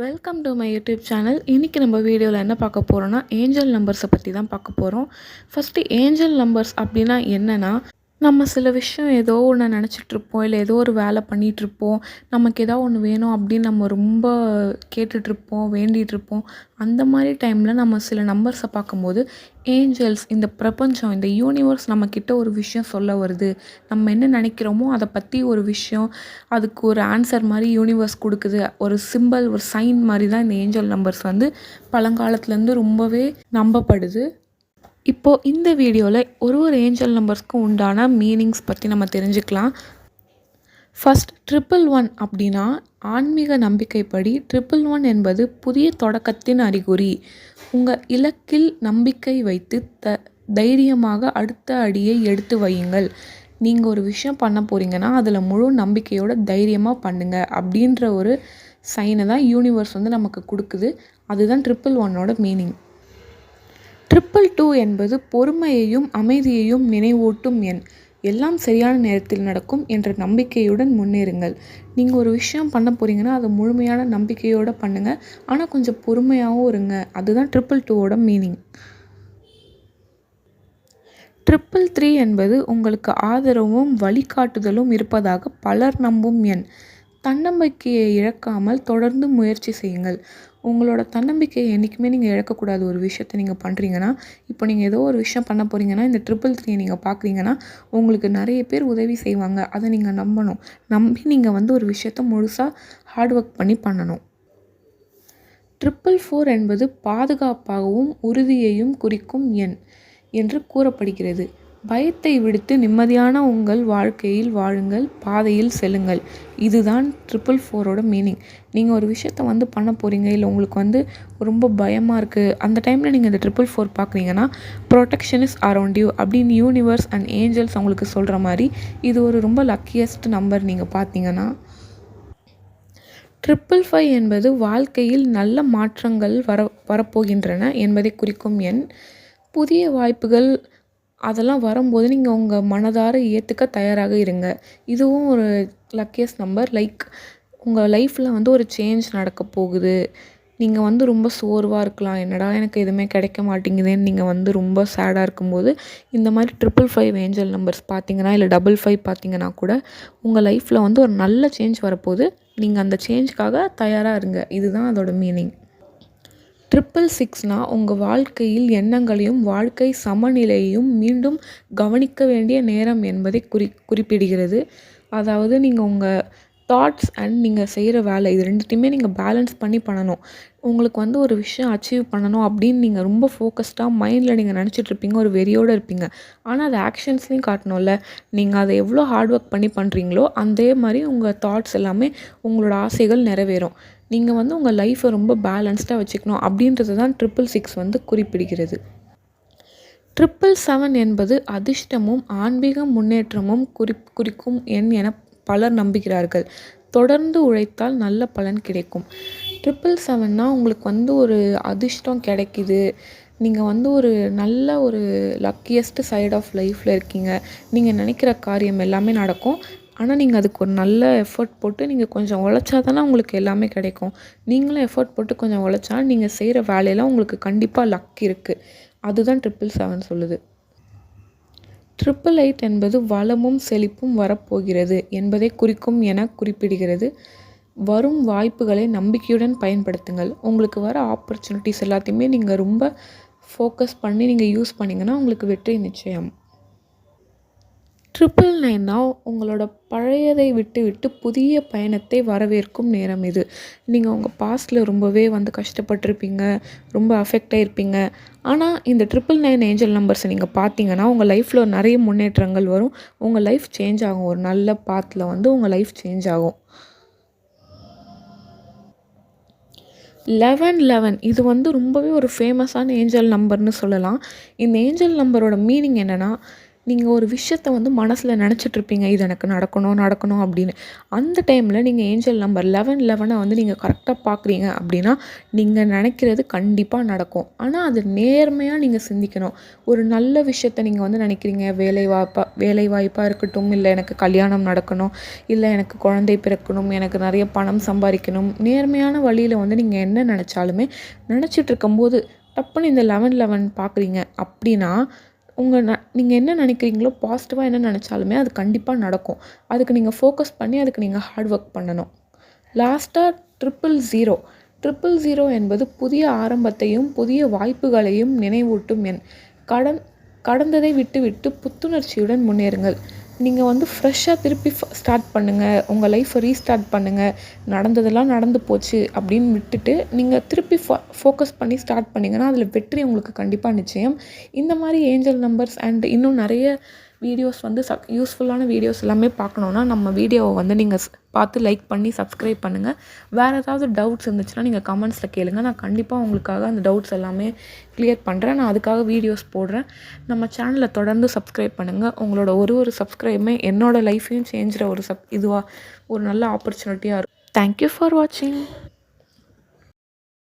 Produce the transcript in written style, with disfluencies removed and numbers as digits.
Welcome to my YouTube channel. இன்றைக்கி நம்ம வீடியோவில் என்ன பார்க்க போகிறோன்னா ஏஞ்சல் நம்பர்ஸை பற்றி தான் பார்க்க போகிறோம். ஃபஸ்ட்டு ஏஞ்சல் நம்பர்ஸ் அப்படின்னா என்னென்னா, நம்ம சில விஷயம் ஏதோ ஒன்று நினச்சிட்ருப்போம், இல்லை ஏதோ ஒரு வேலை பண்ணிகிட்ருப்போம், நமக்கு ஏதோ ஒன்று வேணும் அப்படின்னு நம்ம ரொம்ப கேட்டுட்ருப்போம், வேண்டிகிட்ருப்போம். அந்த மாதிரி டைமில் நம்ம சில நம்பர்ஸை பார்க்கும்போது ஏஞ்சல்ஸ், இந்த பிரபஞ்சம், இந்த யூனிவர்ஸ் நம்மக்கிட்ட ஒரு விஷயம் சொல்ல வருது, நம்ம என்ன நினைக்கிறோமோ அதை பற்றி ஒரு விஷயம், அதுக்கு ஒரு ஆன்சர் மாதிரி யூனிவர்ஸ் கொடுக்குது, ஒரு சிம்பிள், ஒரு சைன் மாதிரி தான் இந்த ஏஞ்சல் நம்பர்ஸ் வந்து பழங்காலத்துலேருந்து ரொம்பவே நம்பப்படுது. இப்போது இந்த வீடியோவில் ஒரு ஏஞ்சல் நம்பர்ஸ்க்கும் உண்டான மீனிங்ஸ் பற்றி நம்ம தெரிஞ்சுக்கலாம். ஃபஸ்ட் 111 அப்படின்னா ஆன்மீக நம்பிக்கைப்படி 111 என்பது புதிய தொடக்கத்தின் அறிகுறி. உங்கள் இலக்கில் நம்பிக்கை வைத்து தைரியமாக அடுத்த அடியை எடுத்து வையுங்கள். நீங்கள் ஒரு விஷயம் பண்ண போகிறீங்கன்னா அதில் முழு நம்பிக்கையோட தைரியமாக பண்ணுங்கள் அப்படின்ற ஒரு சைனை தான் யூனிவர்ஸ் வந்து நமக்கு கொடுக்குது. அதுதான் 111ஓட மீனிங். 222 என்பது பொறுமையையும் அமைதியையும் நினைவூட்டும் எண். எல்லாம் சரியான நேரத்தில் நடக்கும் என்ற நம்பிக்கையுடன் முன்னேறுங்கள். நீங்கள் ஒரு விஷயம் பண்ண போகிறீங்கன்னா அதை முழுமையான நம்பிக்கையோடு பண்ணுங்கள், ஆனால் கொஞ்சம் பொறுமையாகவும் இருங்க. அதுதான் 222ஓட மீனிங். 333 என்பது உங்களுக்கு ஆதரவும் வழிகாட்டுதலும் இருப்பதாக பலர் நம்பும் எண். தன்னம்பிக்கையை இழக்காமல் தொடர்ந்து முயற்சி செய்யுங்கள். உங்களோட தன்னம்பிக்கையை என்றைக்குமே நீங்கள் இழக்கக்கூடாது. ஒரு விஷயத்தை நீங்கள் பண்ணுறீங்கன்னா, இப்போ நீங்கள் ஏதோ ஒரு விஷயம் பண்ண போகிறீங்கன்னா, இந்த 333 நீங்கள் பார்க்குறீங்கன்னா உங்களுக்கு நிறைய பேர் உதவி செய்வாங்க. அதை நீங்கள் நம்பணும். நம்பி நீங்கள் வந்து ஒரு விஷயத்த முழுசாக ஹார்ட் ஒர்க் பண்ணி பண்ணணும். 444 என்பது பாதுகாப்பாகவும் உறுதியையும் குறிக்கும் எண் என்று கூறப்படுகிறது. பயத்தை விடுத்து நிம்மதியான உங்கள் வாழ்க்கையில் வாழுங்கள், பாதையில் செல்லுங்கள். இதுதான் 444ஓட மீனிங். நீங்கள் ஒரு விஷயத்த வந்து பண்ண போகிறீங்க, இல்லை உங்களுக்கு வந்து ரொம்ப பயமாக இருக்குது, அந்த டைமில் நீங்கள் இந்த 444 பார்க்குறீங்கன்னா ப்ரொடெக்ஷன் இஸ் அரவுண்ட் யூ அப்படின்னு யூனிவர்ஸ் அண்ட் ஏஞ்சல்ஸ் அவங்களுக்கு சொல்கிற மாதிரி இது ஒரு ரொம்ப லக்கியஸ்ட் நம்பர். நீங்கள் பார்த்தீங்கன்னா 555 என்பது வாழ்க்கையில் நல்ல மாற்றங்கள் வரப்போகின்றன என்பதை குறிக்கும் எண். புதிய வாய்ப்புகள் அதெல்லாம் வரும்போது நீங்கள் உங்கள் மனதார ஏற்றுக்க தயாராக இருங்க. இதுவும் ஒரு லக்கியஸ்ட் நம்பர். உங்கள் லைஃப்பில் வந்து ஒரு சேஞ்ச் நடக்க போகுது. நீங்கள் வந்து ரொம்ப சோர்வாக இருக்கலாம், என்னடா எனக்கு எதுவுமே கிடைக்க மாட்டேங்குதுன்னு நீங்கள் வந்து ரொம்ப சேடாக இருக்கும்போது இந்த மாதிரி 555 ஏஞ்சல் நம்பர்ஸ் பார்த்தீங்கன்னா, இல்லை 55 பார்த்தீங்கன்னா கூட உங்கள் லைஃப்பில் வந்து ஒரு நல்ல சேஞ்ச் வரப்போகுது. நீங்கள் அந்த சேஞ்சுக்காக தயாராக இருங்க. இதுதான் அதோட மீனிங். 666 உங்கள் வாழ்க்கையில் எண்ணங்களையும் வாழ்க்கை சமநிலையையும் மீண்டும் கவனிக்க வேண்டிய நேரம் என்பதை குறிப்பிடுகிறது. அதாவது நீங்கள் உங்கள் தாட்ஸ் அண்ட் நீங்கள் செய்கிற வேலை இது ரெண்டுத்தையுமே நீங்கள் பேலன்ஸ் பண்ணி பண்ணணும். உங்களுக்கு வந்து ஒரு விஷயம் அச்சீவ் பண்ணணும் அப்படின்னு நீங்கள் ரொம்ப ஃபோக்கஸ்டாக மைண்டில் நீங்கள் நினச்சிட்ருப்பீங்க, ஒரு வெறியோடு இருப்பீங்க. ஆனால் அது ஆக்ஷன்ஸ்லையும் காட்டணும்ல. நீங்கள் அதை எவ்வளோ ஹார்ட் ஒர்க் பண்ணி பண்ணுறீங்களோ அதே மாதிரி உங்கள் தாட்ஸ் எல்லாமே உங்களோட ஆசைகள் நிறைவேறும். நீங்கள் வந்து உங்கள் லைஃப்பை ரொம்ப பேலன்ஸ்டாக வச்சுக்கணும் அப்படின்றது தான் 666 வந்து குறிப்பிடுகிறது. 777 என்பது அதிர்ஷ்டமும் ஆன்மீக முன்னேற்றமும் குறிக்கும் எண் என பலர் நம்புகிறார்கள். தொடர்ந்து உழைத்தால் நல்ல பலன் கிடைக்கும். 777னா உங்களுக்கு வந்து ஒரு அதிர்ஷ்டம் கிடைக்குது, நீங்கள் வந்து ஒரு நல்ல ஒரு லக்கியஸ்ட் சைட் ஆஃப் லைஃப்பில் இருக்கீங்க, நீங்கள் நினைக்கிற காரியம் எல்லாமே நடக்கும். ஆனால் நீங்கள் அதுக்கு ஒரு நல்ல எஃபர்ட் போட்டு நீங்கள் கொஞ்சம் உழைச்சா தானே உங்களுக்கு எல்லாமே கிடைக்கும். நீங்களும் எஃபர்ட் போட்டு கொஞ்சம் உழைச்சா நீங்கள் செய்கிற வேலையெல்லாம் உங்களுக்கு கண்டிப்பாக லக் இருக்குது. அதுதான் 777 சொல்லுது. 888 என்பது வளமும் செழிப்பும் வரப்போகிறது என்பதை குறிக்கும் என குறிப்பிடுகிறது. வரும் வாய்ப்புகளை நம்பிக்கையுடன் பயன்படுத்துங்கள். உங்களுக்கு வர ஆப்பர்ச்சுனிட்டிஸ் எல்லாத்தையுமே நீங்கள் ரொம்ப ஃபோக்கஸ் பண்ணி நீங்கள் யூஸ் பண்ணிங்கன்னா உங்களுக்கு வெற்றி நிச்சயம். 999 உங்களோட பழையதை விட்டு புதிய பயணத்தை வரவேற்கும் நேரம் இது. நீங்கள் உங்கள் பாஸ்ட்டில் ரொம்பவே வந்து கஷ்டப்பட்டிருப்பீங்க, ரொம்ப அஃபெக்ட் ஆகிருப்பீங்க. ஆனால் இந்த 999 ஏஞ்சல் நம்பர்ஸை நீங்கள் பார்த்தீங்கன்னா உங்கள் லைஃப்பில் நிறைய முன்னேற்றங்கள் வரும். உங்கள் லைஃப் சேஞ்ச் ஆகும். ஒரு நல்ல பாத்தில் வந்து உங்கள் லைஃப் சேஞ்ச் ஆகும். 1111 இது வந்து ரொம்பவே ஒரு ஃபேமஸான ஏஞ்சல் நம்பர்னு சொல்லலாம். இந்த ஏஞ்சல் நம்பரோட மீனிங் என்னென்னா, நீங்கள் ஒரு விஷயத்த வந்து மனசில் நினச்சிட்ருப்பீங்க, இது எனக்கு நடக்கணும் நடக்கணும் அப்படின்னு. அந்த டைமில் நீங்கள் ஏஞ்சல் நம்பர் 1111 வந்து நீங்கள் கரெக்டாக பார்க்குறீங்க அப்படின்னா, நீங்கள் நினைக்கிறது கண்டிப்பாக நடக்கும். ஆனால் அது நேர்மையாக நீங்கள் சிந்திக்கணும். ஒரு நல்ல விஷயத்த நீங்கள் வந்து நினைக்கிறீங்க, வேலைவாய்ப்பாக இருக்கட்டும், இல்லை எனக்கு கல்யாணம் நடக்கணும், இல்லை எனக்கு குழந்தை பிறக்கணும், எனக்கு நிறைய பணம் சம்பாதிக்கணும், நேர்மையான வழியில் வந்து நீங்கள் என்ன நினச்சாலுமே நினச்சிட்ருக்கும்போது டப்புன்னு இந்த 1111 பார்க்குறீங்க அப்படின்னா, நீங்கள் என்ன நினைக்கிறீங்களோ, பாசிட்டிவாக என்ன நினச்சாலுமே அது கண்டிப்பாக நடக்கும். அதுக்கு நீங்கள் ஃபோக்கஸ் பண்ணி அதுக்கு நீங்கள் ஹார்ட் ஒர்க் பண்ணணும். லாஸ்ட்டாக 000. 000 என்பது புதிய ஆரம்பத்தையும் புதிய வாய்ப்புகளையும் நினைவூட்டும் எண். கடந்ததை விட்டுவிட்டு புத்துணர்ச்சியுடன் முன்னேறுங்கள். நீங்கள் வந்து ஃப்ரெஷ்ஷாக திருப்பி ஸ்டார்ட் பண்ணுங்கள். உங்கள் லைஃப்பை ரீஸ்டார்ட் பண்ணுங்கள். நடந்ததெல்லாம் நடந்து போச்சு அப்படின்னு விட்டுட்டு நீங்கள் திருப்பி ஃபோக்கஸ் பண்ணி ஸ்டார்ட் பண்ணிங்கன்னா அதில் வெற்றி உங்களுக்கு கண்டிப்பாக நிச்சயம். இந்த மாதிரி ஏஞ்சல் நம்பர்ஸ் அண்ட் இன்னும் நிறைய வீடியோஸ் வந்து யூஸ்ஃபுல்லான வீடியோஸ் எல்லாமே பார்க்கணுன்னா நம்ம வீடியோவை வந்து நீங்கள் பார்த்து லைக் பண்ணி சப்ஸ்கிரைப் பண்ணுங்கள். வேறு ஏதாவது டவுட்ஸ் இருந்துச்சுன்னா நீங்கள் கமெண்ட்ஸில் கேளுங்க. நான் கண்டிப்பாக உங்களுக்காக அந்த டவுட்ஸ் எல்லாமே கிளியர் பண்ணுறேன். நான் அதுக்காக வீடியோஸ் போடுறேன். நம்ம சேனலை தொடர்ந்து சப்ஸ்கிரைப் பண்ணுங்கள். உங்களோட ஒரு சப்ஸ்கிரைபுமே என்னோடய லைஃப்பையும் சேஞ்சுற ஒரு நல்ல ஆப்பர்ச்சுனிட்டியாக இருக்கும். தேங்க்யூ ஃபார் வாட்சிங்.